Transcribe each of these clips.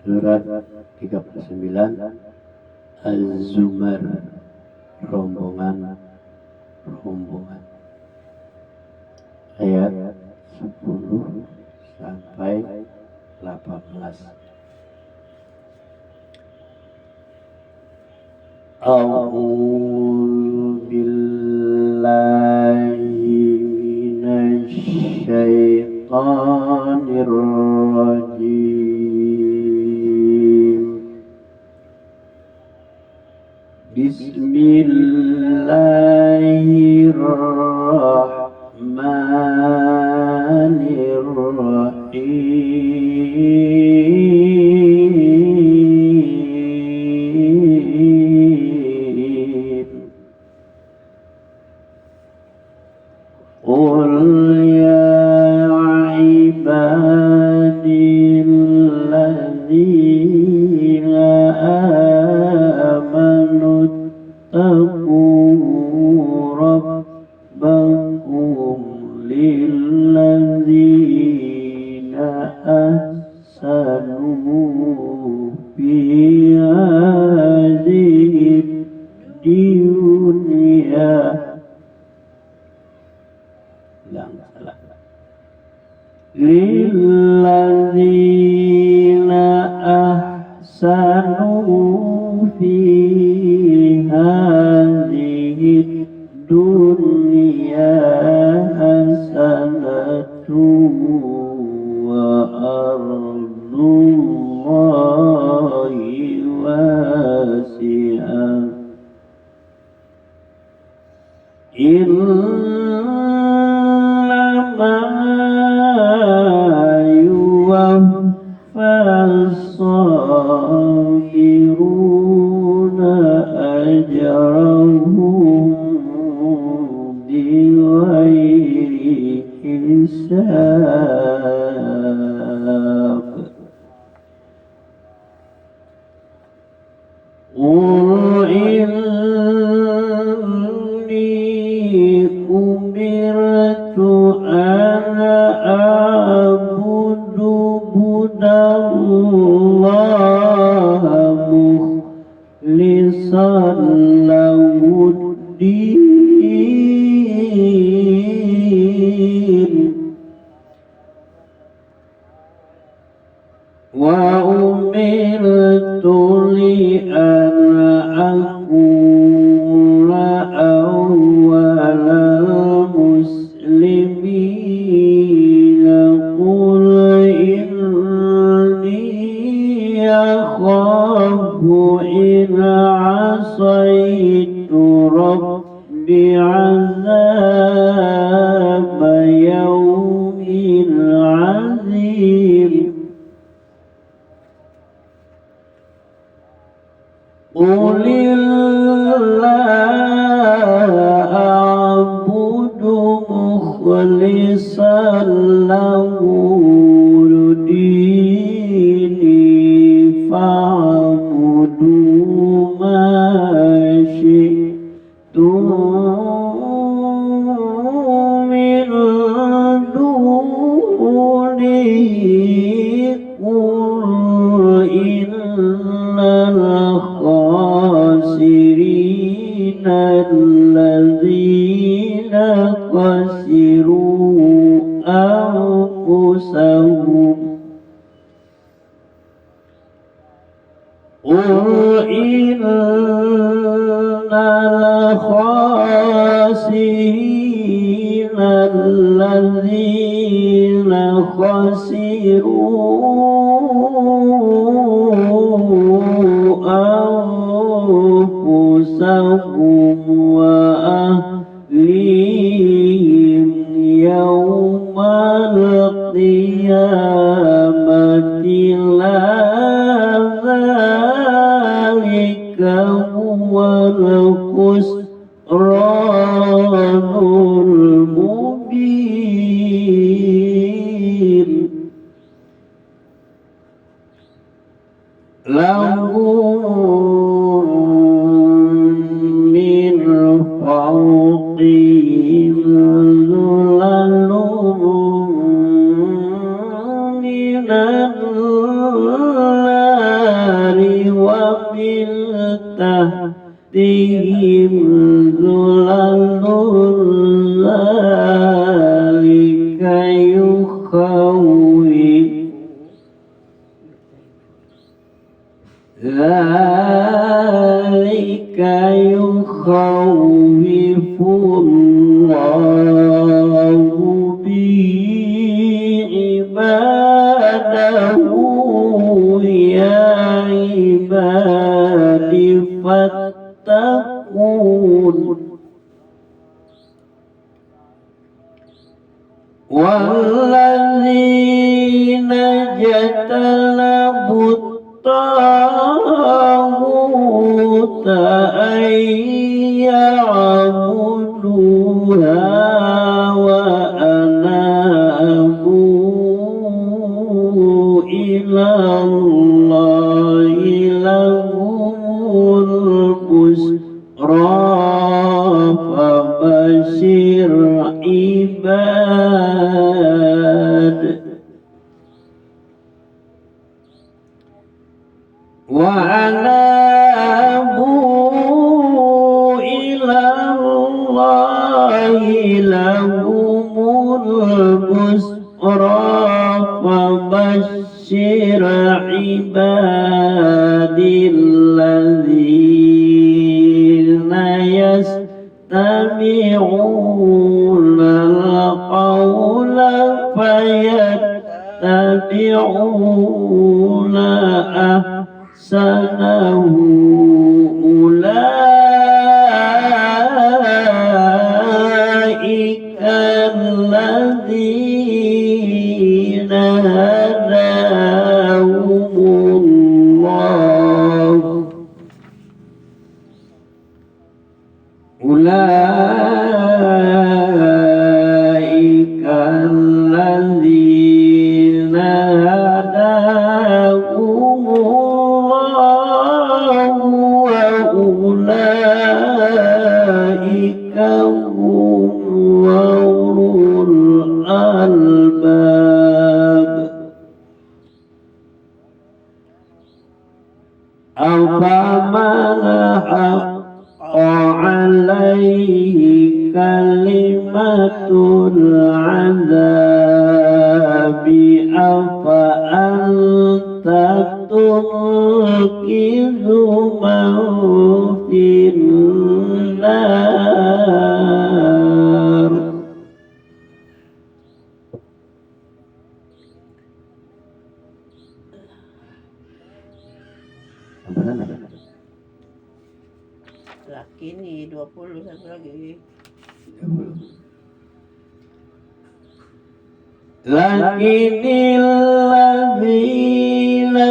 Surat 39 Az-Zumar, rombongan ayat 10 sampai 18. A'udzu billahi minasy syaithanir rajim. Bismillahirrahmanirrahim. Qul ya ibadilladzina amanu taqu rabbakum lilladzina ahsanu fi hadhihi dunya lilladzina ahsanu fi hadhihi dunya hasanatu wa ardullahi wasi'ah. Innama yuwaffas sabiruna ajrahum bighairi hisab. Qul inni umirtu an a'budu budallaha mukhlishan lahuddin wa umirtu li an akuna awwalal muslimin. Qul inni akhafu in asaitu rabbi azab yawmin azim. Qulillaha a'budu mukhlishan lahu dini fa'budu ma syi'tum min dunihi. Qul innal khasirina alladzina khasiru anfusahum. Qul innal khasirina alladzina khasiru anfusahum wa ahlihim yawmal qiyamati la dzalika huwal khusranul mubin. Lahum min fawqihim zulalun minan tahtihim zulalun zalika yukhawwif zalika yukhawwifullahu bihi ibadahu ya ibadi fattaqun walladzina jatanabut taghut ayya'buduha wa anabu ila Allahi lahumul busra fabashir ibad wa anabu ila Allahi lahumul busra fabashir ibadilladzina yastami'una al-qawla fayattabi'una ahsanahu ulaika alladzina hadahumullah ulaika alladzina hadahumullah wa ulaika hum ulul albab afaman alaihi kalimatul azabi afa anta tulqizu man finnar laki nih 20 satu lagi lakinil ladzina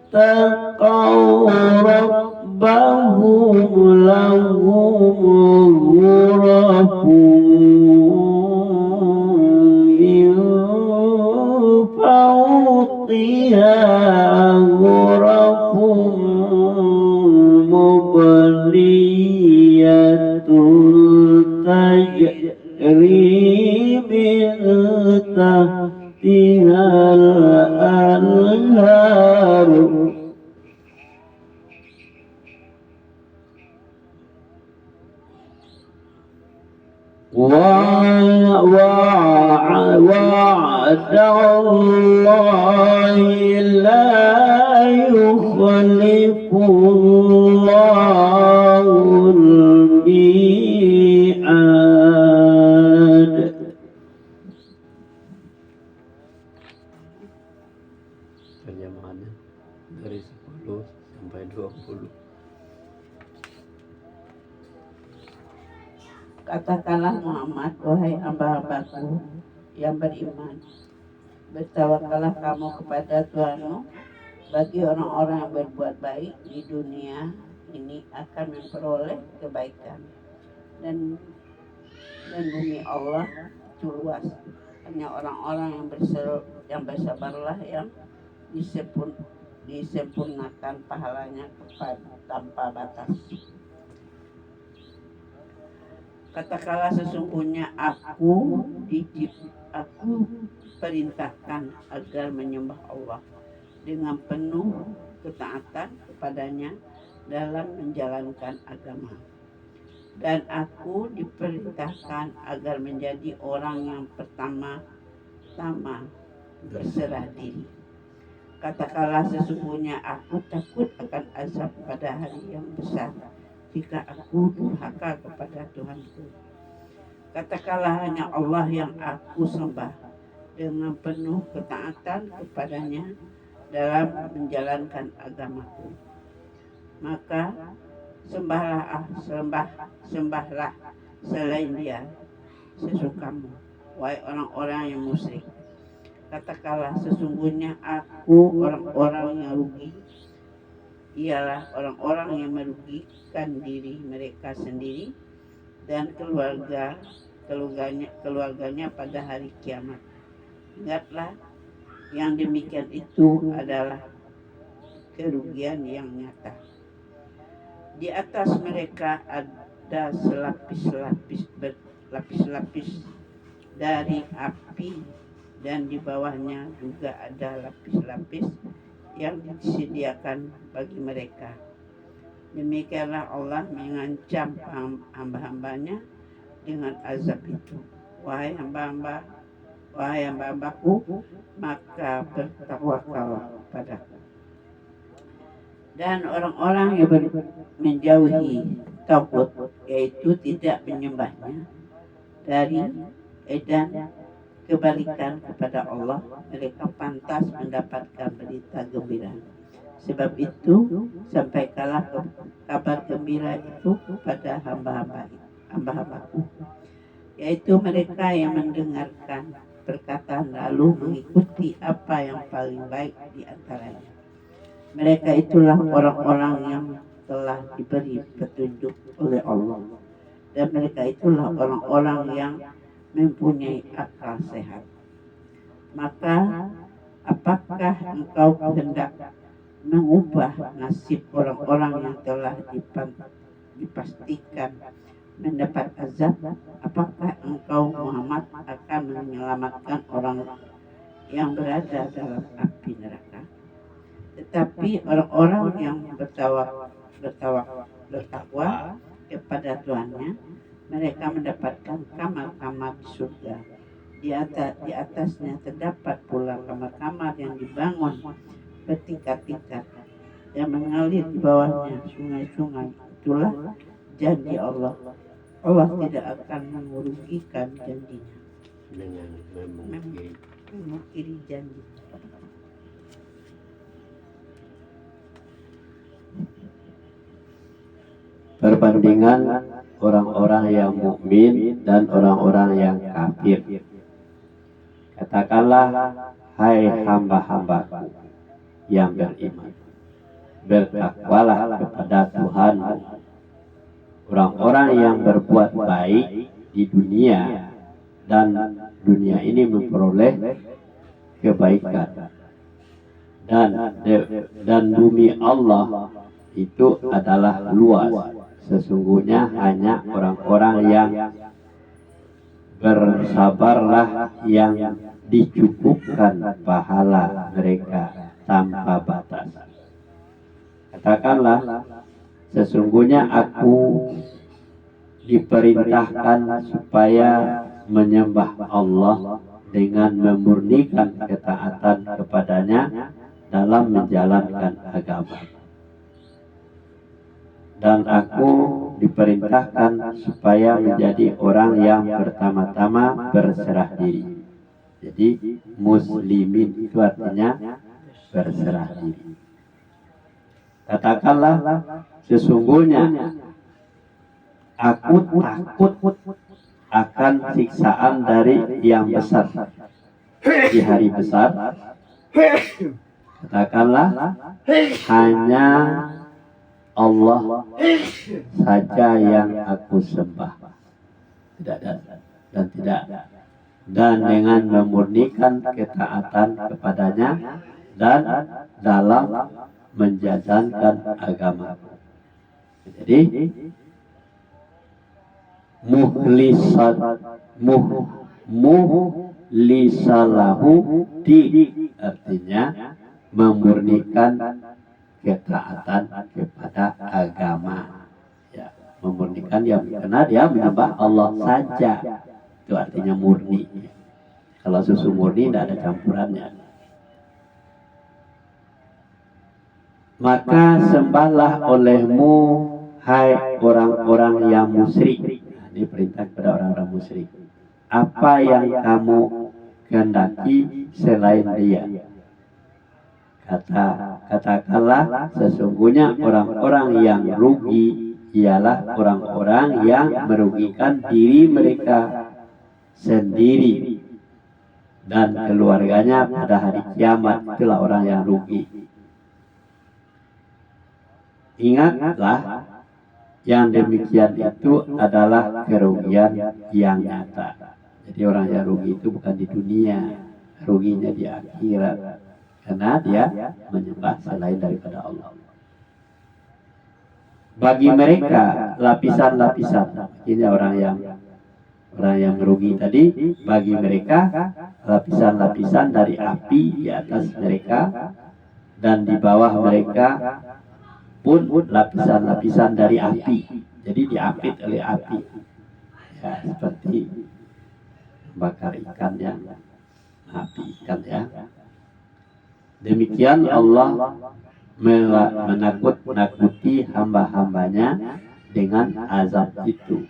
taqaw rabbahum lahum ghurafun min fawqiha ghurafun mubliyatul tajri min tahtihal anhar وعد الله لا يخلف الله الميعاد terjemahannya dari 10 sampai 20. Katakanlah Muhammad, wahai hamba-hambaku yang beriman, bertawakallah kamu kepada Tuhanmu. Bagi orang-orang yang berbuat baik di dunia ini akan memperoleh kebaikan, dan bumi Allah itu luas. Hanya orang-orang yang bersabarlah yang disempurnakan pahalanya tanpa batas. Katakanlah sesungguhnya aku perintahkan agar menyembah Allah dengan penuh ketaatan kepadanya dalam menjalankan agama. Dan aku diperintahkan agar menjadi orang yang pertama-tama berserah diri. Katakanlah sesungguhnya aku takut akan azab pada hari yang besar jika aku durhaka kepada Tuhanku. Katakanlah hanya Allah yang aku sembah dengan penuh ketaatan kepadanya dalam menjalankan agamaku. Maka sembahlah selain Dia sesukamu, wahai orang-orang yang musyrik. Katakanlah sesungguhnya aku orang-orang yang rugi ialah orang-orang yang merugikan diri mereka sendiri dan keluarganya pada hari kiamat. Ingatlah, yang demikian itu adalah kerugian yang nyata. Di atas mereka ada lapis-lapis dari api, dan di bawahnya juga ada lapis-lapis yang disediakan bagi mereka. Demikianlah Allah mengancam hamba-hambanya dengan azab itu. Wahai hamba-hambaku, maka bertawakallah padaku. Dan orang-orang yang menjauhi tauhid, yaitu tidak menyembahnya, dari edan kebalikan kepada Allah, mereka pantas mendapatkan berita gembira. Sebab itu sampaikanlah kabar gembira itu kepada hamba-hambaku, yaitu mereka yang mendengarkan perkataan lalu mengikuti apa yang paling baik di antaranya. Mereka itulah orang-orang yang telah diberi petunjuk oleh Allah, dan mereka itulah orang-orang yang mempunyai akal sehat. Maka apakah engkau hendak mengubah nasib orang-orang yang telah dipastikan mendapat azab? Apakah engkau Muhammad akan menyelamatkan orang yang berada dalam api neraka? Tetapi orang-orang yang bertakwa kepada Tuhannya, mereka mendapatkan kamar-kamar di surga. Di atasnya terdapat pula kamar-kamar yang dibangun bertingkat-tingkat dan mengalir di bawahnya sungai-sungai. Itulah janji Allah. Allah tidak akan merugikan janjinya dengan memungkiri janji. Perbandingan orang-orang yang mukmin dan orang-orang yang kafir. Katakanlah, hai hamba-hambaku yang beriman, bertakwalah kepada Tuhanmu. Orang-orang yang berbuat baik di dunia dan dunia ini memperoleh kebaikan, dan bumi Allah itu adalah luas. Sesungguhnya hanya orang-orang yang bersabarlah yang dicukupkan pahala mereka tanpa batas. Katakanlah, sesungguhnya aku diperintahkan supaya menyembah Allah dengan memurnikan ketaatan kepadanya dalam menjalankan agama. Dan aku diperintahkan supaya menjadi orang yang pertama-tama berserah diri. Jadi muslimin itu artinya berserah diri. Katakanlah, sesungguhnya aku takut akan siksaan dari yang besar di hari besar. Katakanlah, hanya Allah saja yang aku sembah, dan dengan memurnikan ketaatan kepadanya dan dalam menjalankan agama. Jadi muhlisalahu di artinya memurnikan ketaatan kepada agama. Ya, memurnikan dia karena dia menyembah Allah saja. Itu artinya murni. Kalau susu murni tidak ada campurannya. Maka sembahlah olehmu hai orang-orang yang musyrik. Nah, ini perintah kepada orang-orang musyrik. Apa yang kamu kehendaki selain dia. Katakanlah sesungguhnya orang-orang yang rugi ialah orang-orang yang merugikan diri mereka sendiri dan keluarganya pada hari kiamat. Itulah orang yang rugi. Ingatlah, yang demikian itu adalah kerugian yang nyata. Jadi orang yang rugi itu bukan di dunia, ruginya di akhirat, karena dia menyembah selain daripada Allah. Bagi mereka lapisan-lapisan, ini orang yang merugi tadi, bagi mereka lapisan-lapisan dari api di atas mereka, dan di bawah mereka pun lapisan-lapisan dari api. Jadi diapit oleh api. Ya, seperti bakar ikan yang api ikan ya. Demikian Allah menakut-nakuti hamba-hambanya dengan azab itu.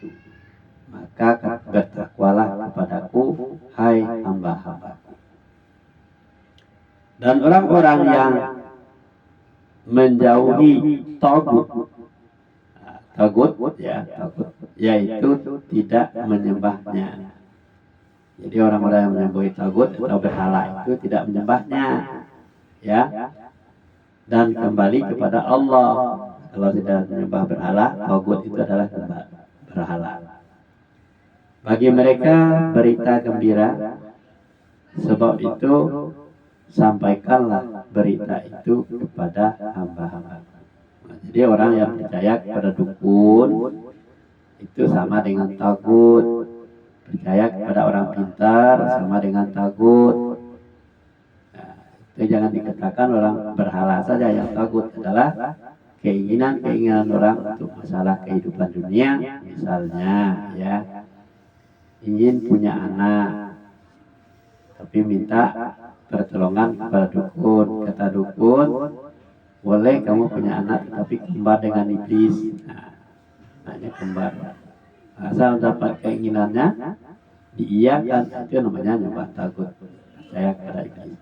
Maka bertakwalah kepadaku, hai hamba-hambaku. Dan orang-orang yang menjauhi tagut, yaitu tidak menyembahnya. Jadi orang-orang yang menyembah tagut atau berhala itu tidak menyembahnya, ya, dan kembali kepada Allah. Kalau tidak menyembah berhala, tagut itu adalah berhala. Bagi mereka berita gembira, sebab itu sampaikanlah berita itu kepada hamba-hamba. Nah, jadi orang yang percaya kepada dukun itu sama dengan tagut. Percaya kepada orang pintar sama dengan tagut. Nah, itu jangan dikatakan orang berhala saja. Yang tagut adalah keinginan orang untuk masalah kehidupan dunia. Misalnya ya, ingin punya anak tapi minta pertolongan kepada dukun. Kata dukun, boleh kamu punya anak tapi kembar dengan iblis. Nah ini kembar. Asal dapat keinginannya diiyakan, itu namanya nyembah tagut, percaya kepada iblis.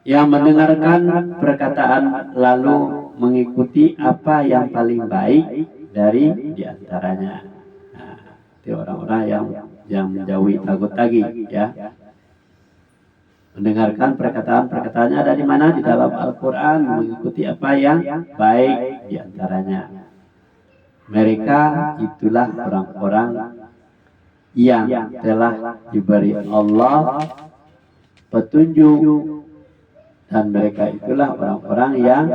Yang mendengarkan perkataan lalu mengikuti apa yang paling baik dari diantaranya. Nah, itu orang-orang yang menjauhi tagut lagi, ya. Mendengarkan perkataan-perkataannya ada di mana? Di dalam Al-Quran, mengikuti apa yang baik diantaranya. Mereka itulah orang-orang yang telah diberi Allah petunjuk, dan mereka itulah orang-orang yang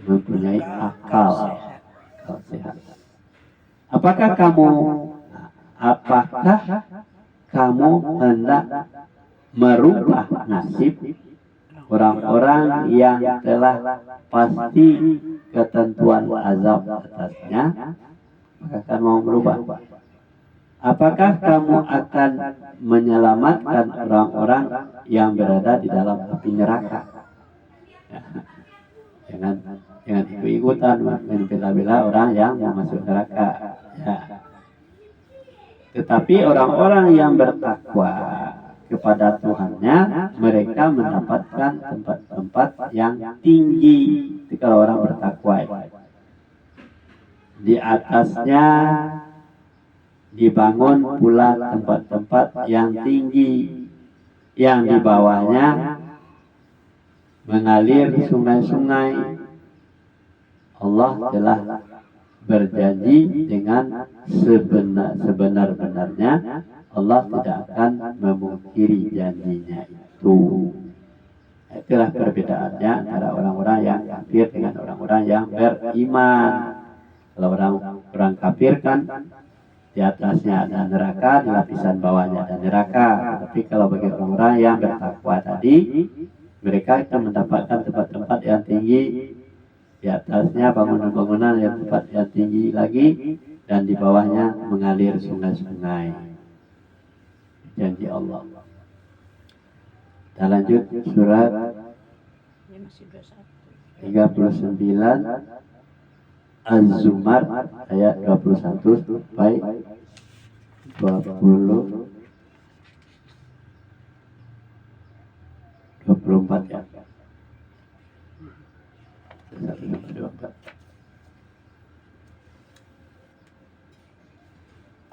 mempunyai akal sehat. Apakah kamu hendak merubah nasib orang-orang yang telah pasti ketentuan azab atasnya? Maka kamu mau merubah. Apakah kamu akan menyelamatkan orang-orang yang berada di dalam api neraka? Ya. Jangan ikut-ikutan membela-bela orang yang mau masuk neraka. Ya. Tetapi orang-orang yang bertakwa kepada Tuhannya, mereka mendapatkan tempat-tempat yang tinggi. Itu kalau orang bertakwa, di atasnya dibangun pula tempat-tempat yang tinggi, yang di bawahnya mengalir sungai-sungai. Allah telah berjanji dengan sebenar-benarnya, Allah tidak akan memungkiri janjinya itu. Itulah perbedaannya antara orang-orang yang kafir dengan orang-orang yang beriman. Kalau orang kafir kan di atasnya ada neraka, di lapisan bawahnya ada neraka. Tapi kalau bagi orang-orang yang bertakwa tadi, mereka akan mendapatkan tempat-tempat yang tinggi, di atasnya bangunan-bangunan yang tempat yang tinggi lagi, dan di bawahnya mengalir sungai-sungai. Janji Allah. Dan lanjut surat 39 Az-Zumar ayat 21 sampai 24 ya. 24.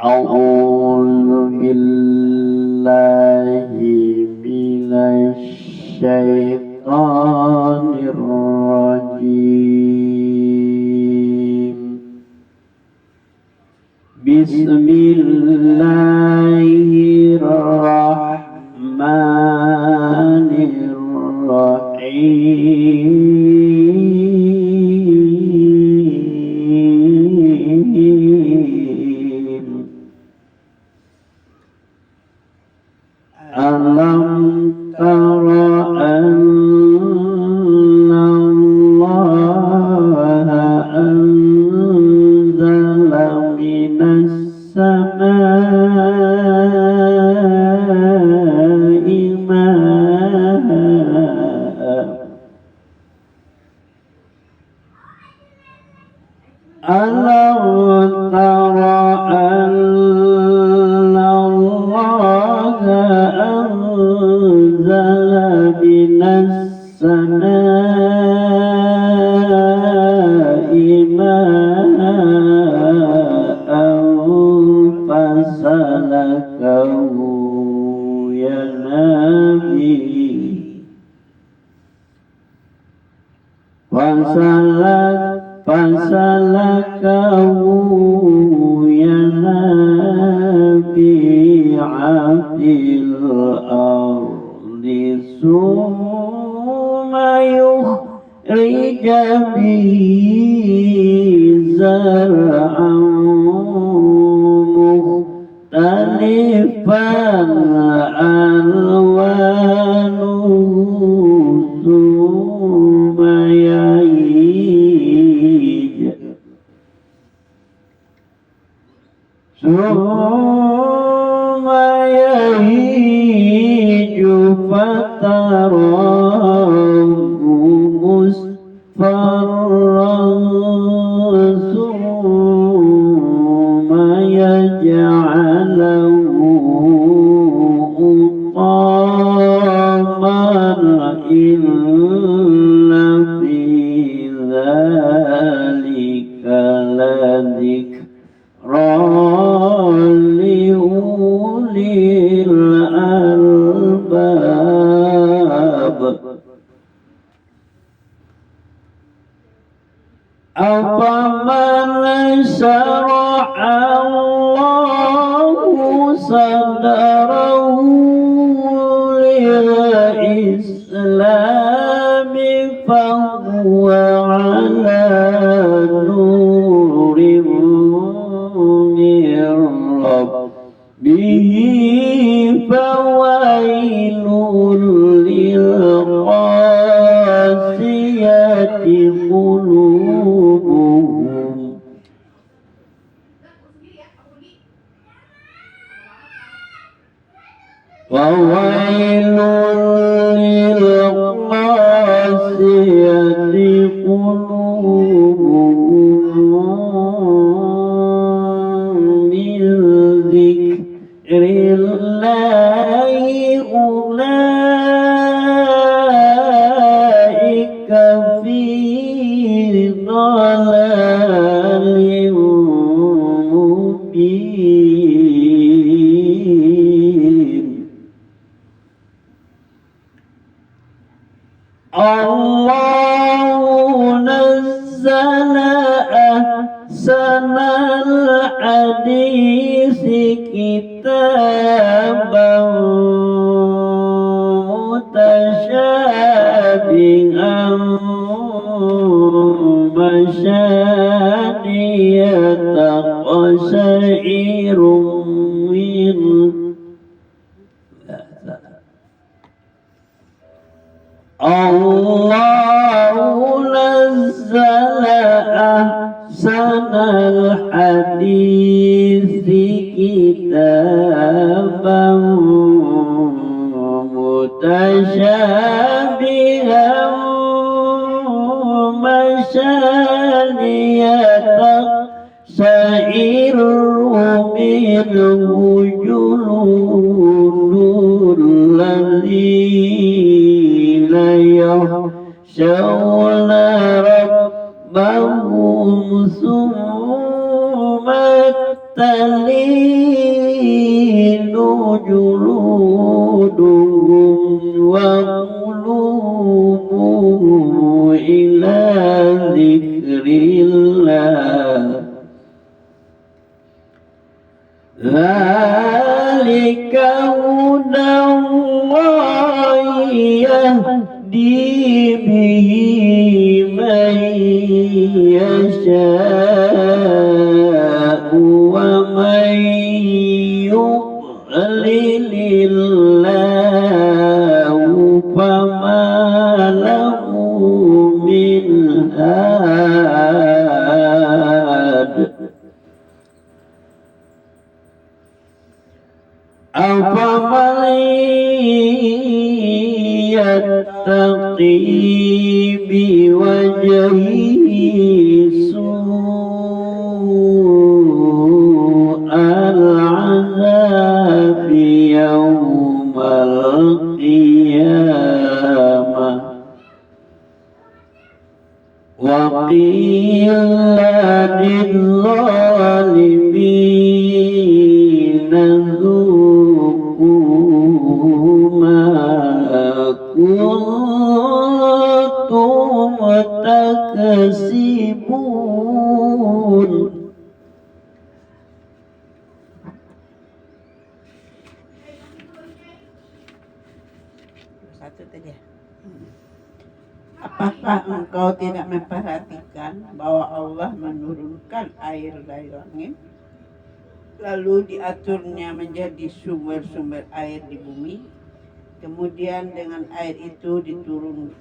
A'udzu billahi minasy syaitonir rajim. Bismillahirrahmanirrahim. Alam tara anna Allaha anzala minas samaa'i maa'an. Alam tara anna Allaha anzala minas samaa'i ma'an fasalakahu ya Nabi fasalakahu ya Nabi fil ardi summa yukhrija bihi zar'an mukhtalifan alwanuhu summa yahij fatarahu musfarran summa yaj'aluhu hutaman inna fi dzalika ladzikra liulil albab. Afaman syara'a Allahu sadrahu lil islami fahuwa ala nurim min rabbihi fawailun lil qasiyati qulubuhum fawailun lil qasiyati qulubuhum min dzikrillahi ulaika fi dhalalin mubin. Allahu nazzala ahsanal hadisi kitaban mutasyabihan masyaniyata qasyairun min Allahu nazzala ahsanal hadisi kitaban mutasyabihan masyaniyatan sa'iru minhu juludul ladzina yakhshawna rabbahum summa talinu juluduhum wa qulubuhum ila dzikrillah. Dzalika hudallahi yahdi bihi man yasha'u wa man yudlilillahu fama lahu min had. أفمن يتقي بوجهه سوء العذاب يوم القيامة وقيل للظالمين kuntum taksibun. Satu tadi ya. Apakah engkau tidak memperhatikan bahwa Allah menurunkan air dari langit, lalu diaturnya menjadi sumber-sumber air di bumi? Kemudian dengan air itu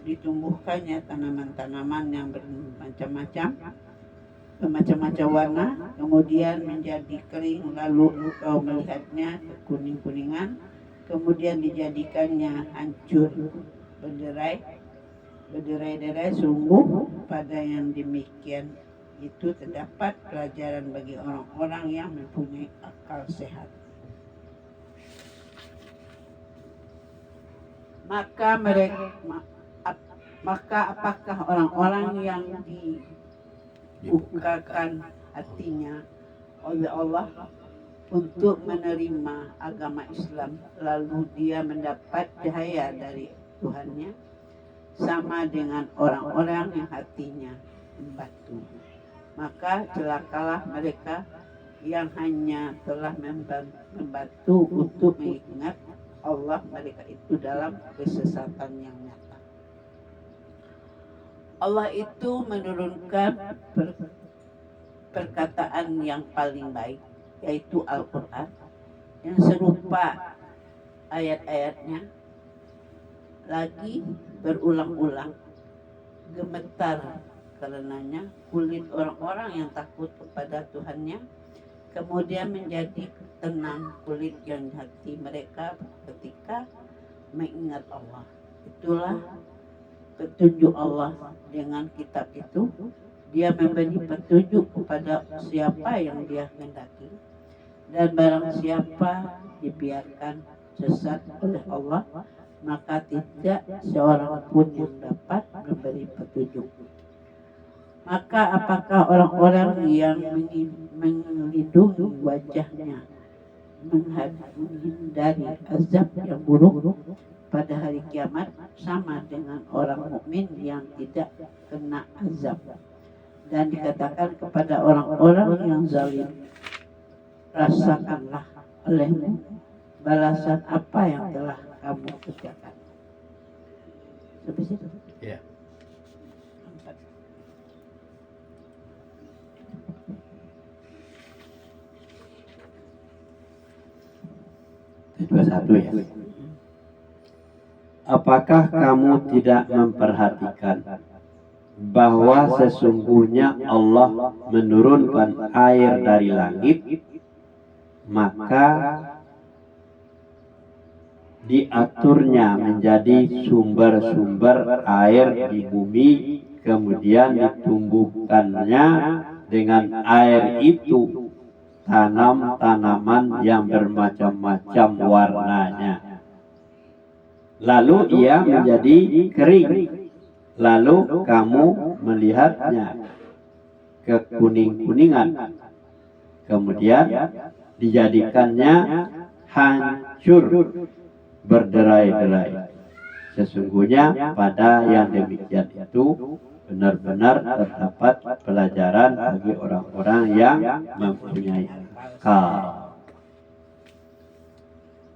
ditumbuhkannya tanaman-tanaman yang bermacam-macam warna, kemudian menjadi kering, lalu engkau melihatnya kuning-kuningan, kemudian dijadikannya hancur berderai-derai. Sungguh pada yang demikian itu terdapat pelajaran bagi orang-orang yang mempunyai akal sehat. Maka apakah orang-orang yang dibukakan hatinya oleh Allah untuk menerima agama Islam, lalu dia mendapat cahaya dari Tuhannya, sama dengan orang-orang yang hatinya membatu? Maka celakalah mereka yang hanya telah membatu untuk mengingat Allah, mereka itu dalam kesesatan yang nyata. Allah itu menurunkan perkataan yang paling baik, yaitu Al-Quran, yang serupa ayat-ayatnya lagi berulang-ulang. Gemetar karenanya kulit orang-orang yang takut kepada Tuhannya, kemudian menjadi tenang kulit yang hati mereka ketika mengingat Allah. Itulah petunjuk Allah dengan kitab itu. Dia memberi petunjuk kepada siapa yang dia kehendaki, dan barang siapa dibiarkan sesat oleh Allah, maka tidak seorang pun yang dapat memberi petunjuk. Maka apakah orang-orang yang melindungi wajahnya menghindari azab yang buruk pada hari kiamat sama dengan orang mukmin yang tidak kena azab? Dan dikatakan kepada orang-orang yang zalim, rasakanlah olehmu balasan apa yang telah kamu kerjakan. Sampai situ. Ya. Itu 21 ya. apakah kamu tidak memperhatikan bahwa sesungguhnya Allah menurunkan air dari langit, maka diaturnya menjadi sumber-sumber air di bumi, kemudian ditumbuhkannya dengan air itu tanam-tanaman yang bermacam-macam warnanya. Lalu ia menjadi kering. Lalu kamu melihatnya kekuning-kuningan. Kemudian dijadikannya hancur berderai-derai. Sesungguhnya pada yang demikian itu benar-benar terdapat pelajaran bagi orang-orang yang mempunyai akal.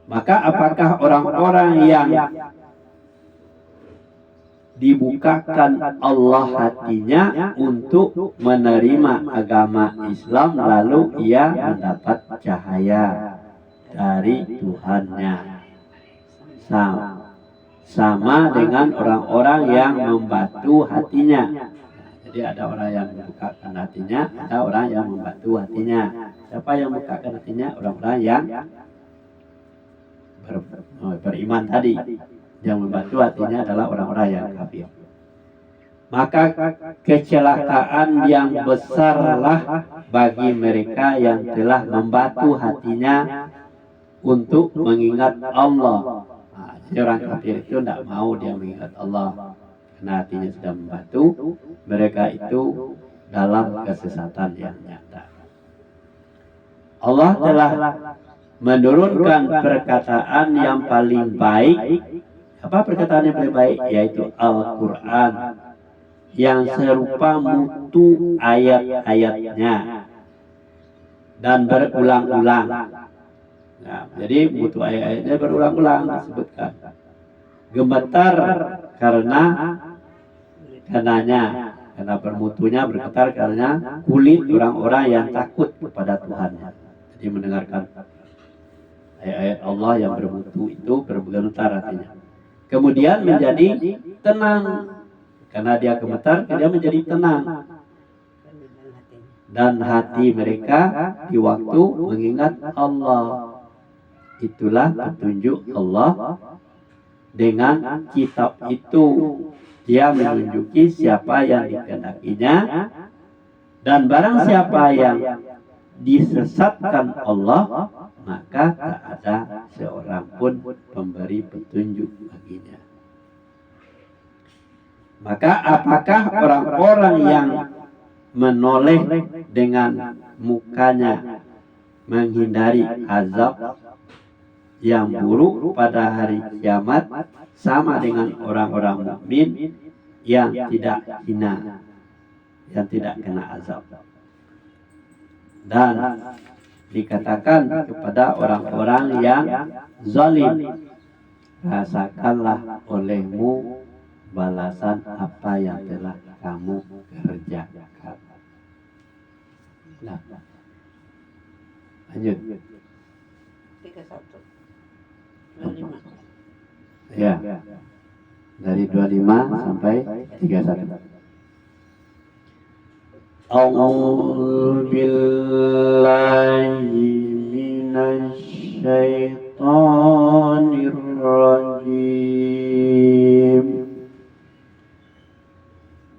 Maka apakah orang-orang yang dibukakan Allah hatinya untuk menerima agama Islam, lalu ia mendapat cahaya dari Tuhannya, sama dengan orang-orang yang membatu hatinya. Jadi ada orang yang membukakan hatinya, ada orang yang membatu hatinya. Siapa yang membukakan hatinya? Orang-orang yang beriman tadi. Yang membatu hatinya adalah orang-orang yang kafir. Maka kecelakaan yang besarlah bagi mereka yang telah membatu hatinya untuk mengingat Allah. Jadi orang kafir itu tidak mau dia mengingat Allah karena hatinya sudah membatu. Mereka itu dalam kesesatan yang nyata. Allah telah menurunkan perkataan yang paling baik. Apa perkataan yang paling baik? Yaitu Al-Quran yang serupa mutu ayat-ayatnya dan berulang-ulang. Nah, jadi mutu ayat-ayatnya berulang-ulang disebutkan. Gemetar karena bermutunya bergetar karena kulit orang-orang yang takut kepada Tuhan. Jadi mendengarkan ayat-ayat Allah yang bermutu itu bergetar hatinya. Kemudian menjadi tenang karena dia gemetar, dia menjadi tenang. Dan hati mereka di waktu mengingat Allah. Itulah petunjuk Allah. Dengan kitab itu dia menunjuki siapa yang dikehendakinya, dan barang siapa yang disesatkan Allah, maka tak ada seorang pun pemberi petunjuk baginya. Maka apakah orang-orang yang menoleh dengan mukanya menghindari azab yang buruk pada hari kiamat sama dengan orang-orang mukmin yang tidak hina, yang tidak kena azab? Dan dikatakan kepada orang-orang yang zalim, rasakanlah olehmu balasan apa yang telah kamu kerjakan. Nah, lanjut. 31. Ya, dari 25 sampai 31. A'udzu billahi minasy syaithanir rajim.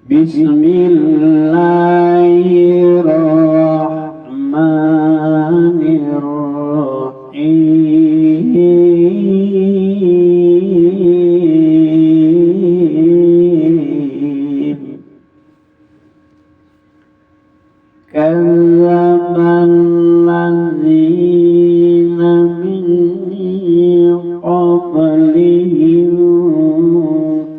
Bismillahirrahmanirrahim. Kadzdzabal ladzina min qablihim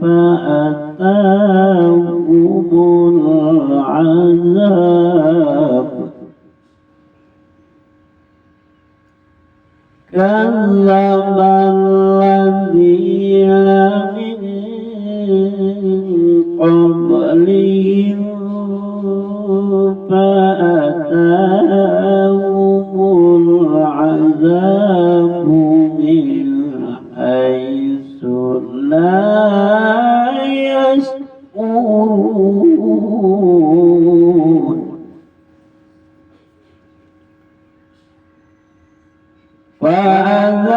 fa'atahumul azab. Kadzdzabal ladzina min qablihim fa'atahumul azabu min haitsu la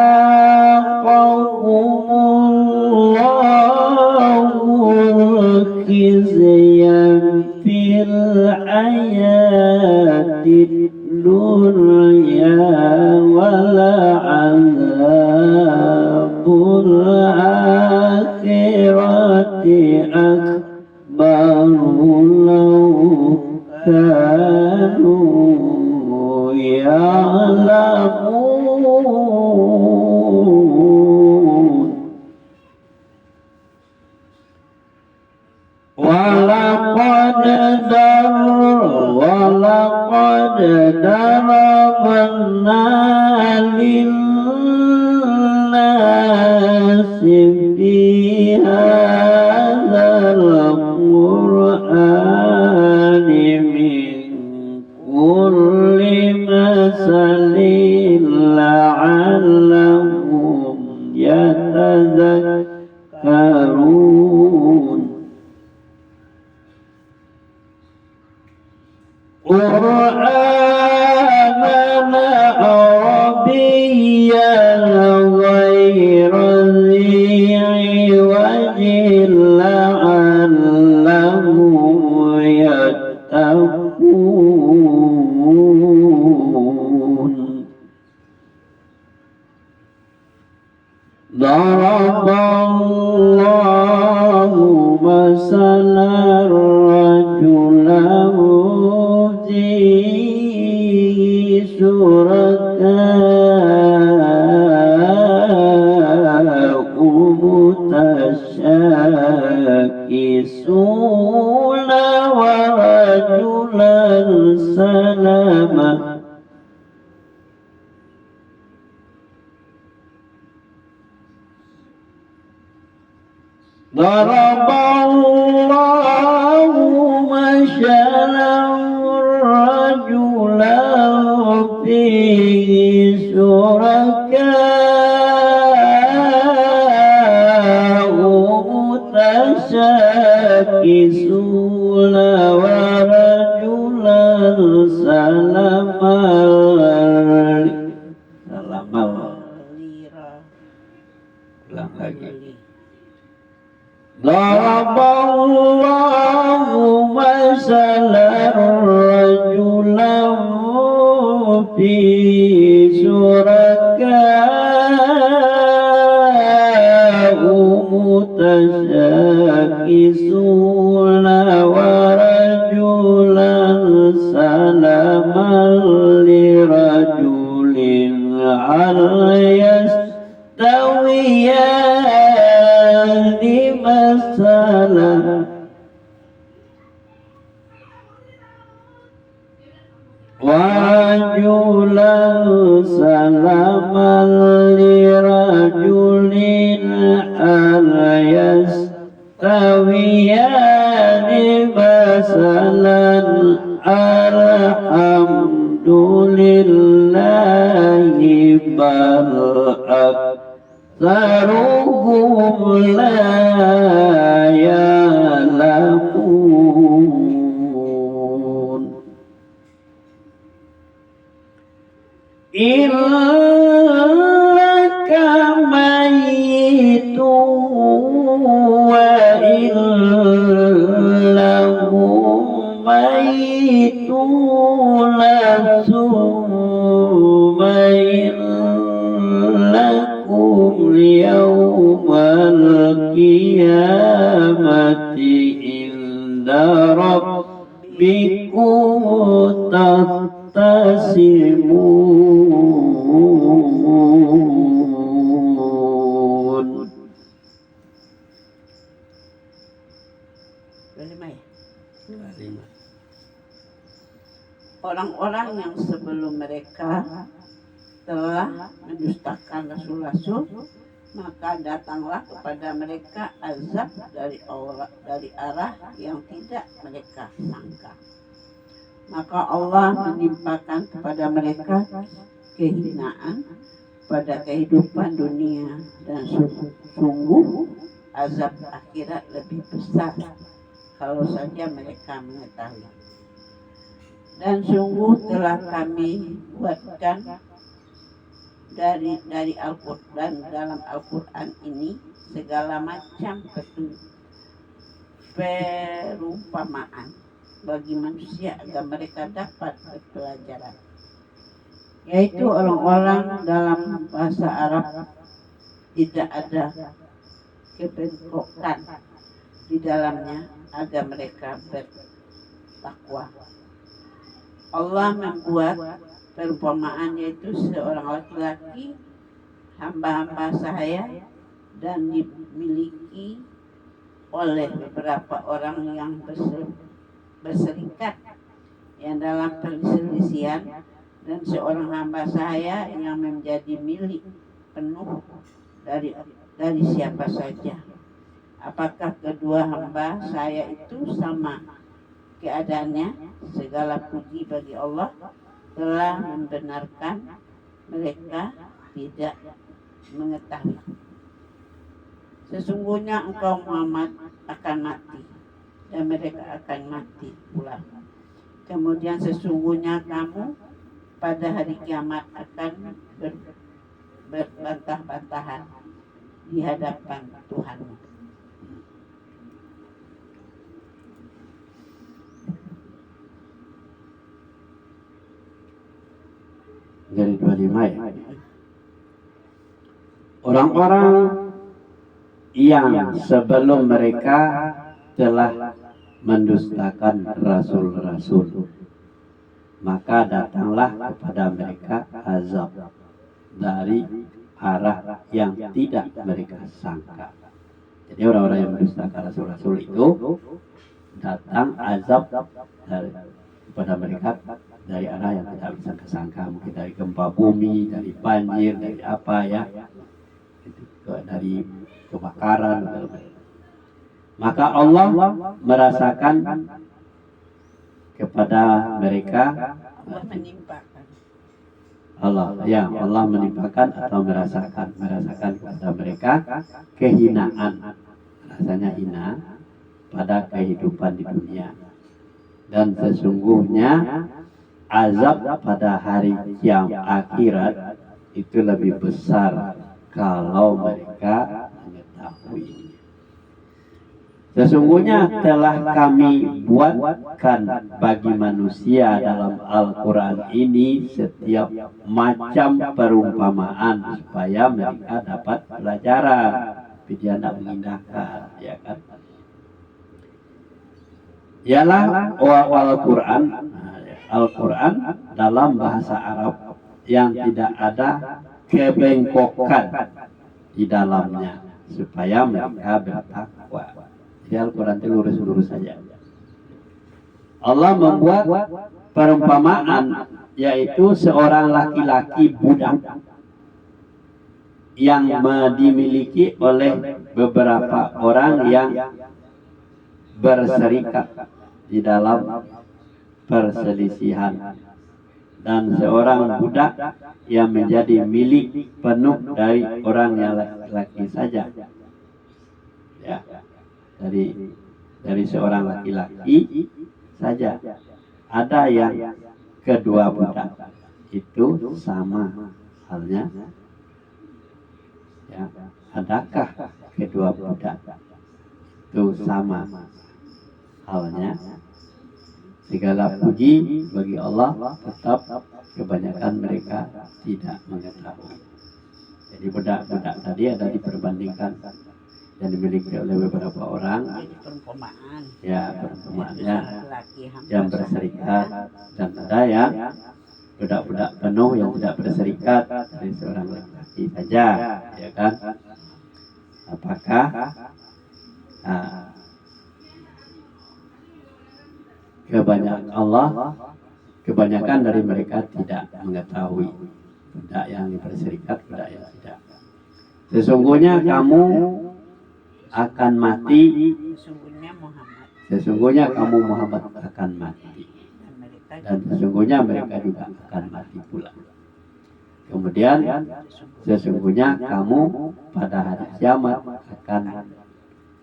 فأذاقهم الله الخزي في الحياة الدنيا ولعذاب الآخرة أكبر لو كانوا يعلمون ولقد ضربنا للناس في هذا القرآن من كل مثل لعلهم يتذكرون قرآنا عربيا غير ذي عوج لعلهم يتقون ضرب الله مثلا رجلا فيه شركاء متشاكسون ورجلا سلما ضرب الله مثلا رجلا فيه شركاء متشاكسون ورجلا سلما ulang lagi. ضرب الله مثلا رجلا فيه شركاء متشاكسون ورجلا سلما لرجل هل يستويان مثلا ورجلا سلما لرجل هل يستويان مثلا الحمد لله بل أكثرهم لا يعلمون إنك ميت وإنهم ميتون ثم إنكم يوم القيامة عند ربكم تختصمون. Orang-orang yang sebelum mereka telah mendustakan rasul-rasul, maka datanglah kepada mereka azab dari Allah, dari arah yang tidak mereka sangka. Maka Allah menimpakan kepada mereka kehinaan pada kehidupan dunia, dan sungguh azab akhirat lebih besar kalau saja mereka mengetahui. Dan sungguh telah kami buatkan dari Al-Quran, dalam Al-Quran ini segala macam perumpamaan bagi manusia agar mereka dapat berpelajaran, yaitu orang-orang dalam bahasa Arab tidak ada kebengkokan di dalamnya agar mereka bertakwa. Allah membuat perumpamaan, yaitu seorang laki-laki hamba-hamba sahaya dan dimiliki oleh beberapa orang yang berserikat yang dalam perselisihan, dan seorang hamba sahaya yang menjadi milik penuh dari siapa saja. Apakah kedua hamba saya itu sama keadaannya? Segala puji bagi Allah telah membenarkan mereka tidak mengetahui. Sesungguhnya engkau Muhammad akan mati dan mereka akan mati pula. Kemudian sesungguhnya kamu pada hari kiamat akan berbantah-bantahan di hadapan Tuhanmu. Dari 25 ya. Orang-orang yang sebelum mereka telah mendustakan rasul-rasul, maka datanglah kepada mereka azab dari arah yang tidak mereka sangka. Jadi orang-orang yang mendustakan rasul-rasul itu datang azab kepada mereka dari arah yang tidak bisa disangka, mungkin dari gempa bumi, dari banjir, dari apa ya, dari kebakaran. Maka Allah merasakan kepada mereka, Allah menimpakan atau merasakan kepada mereka kehinaan, rasanya hina pada kehidupan di dunia. Dan sesungguhnya azab pada hari kiamat akhirat itu lebih besar kalau mereka mengetahui. Sesungguhnya telah kami buatkan bagi manusia dalam Al-Quran ini setiap macam perumpamaan supaya mereka dapat pelajaran. Tapi dia tidak mengindahkan, ya kan? Ialah Al-Quran dalam bahasa Arab yang tidak ada kebengkokan di dalamnya supaya mereka bertakwa. Jadi Al-Quran itu lurus-lurus saja. Allah membuat perumpamaan, yaitu seorang laki-laki budak yang dimiliki oleh beberapa orang yang berserikat di dalam perselisihan, dan seorang budak yang menjadi milik penuh dari orang yang laki-laki saja, ya, dari seorang laki-laki saja. Ada yang kedua budak itu sama halnya, ya. Adakah kedua budak itu sama halnya? Segala puji bagi Allah, tetap kebanyakan mereka tidak mengetahui. Jadi budak-budak tadi ada diperbandingkan yang dimiliki oleh beberapa orang, ya, perumpamaannya yang berserikat, dan ada yang budak-budak penuh yang tidak berserikat dari seorang laki-laki saja, ya kan? Apakah kebanyakan dari mereka tidak mengetahui, budak yang berserikat, budak yang tidak. Sesungguhnya kamu akan mati, sesungguhnya kamu Muhammad akan mati, dan sesungguhnya mereka juga akan mati pula. Kemudian sesungguhnya kamu pada hari kiamat akan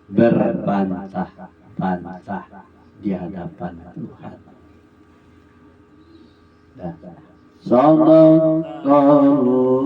berbantah-bantahan bantah di hadapan Tuhan. Sadaqallahul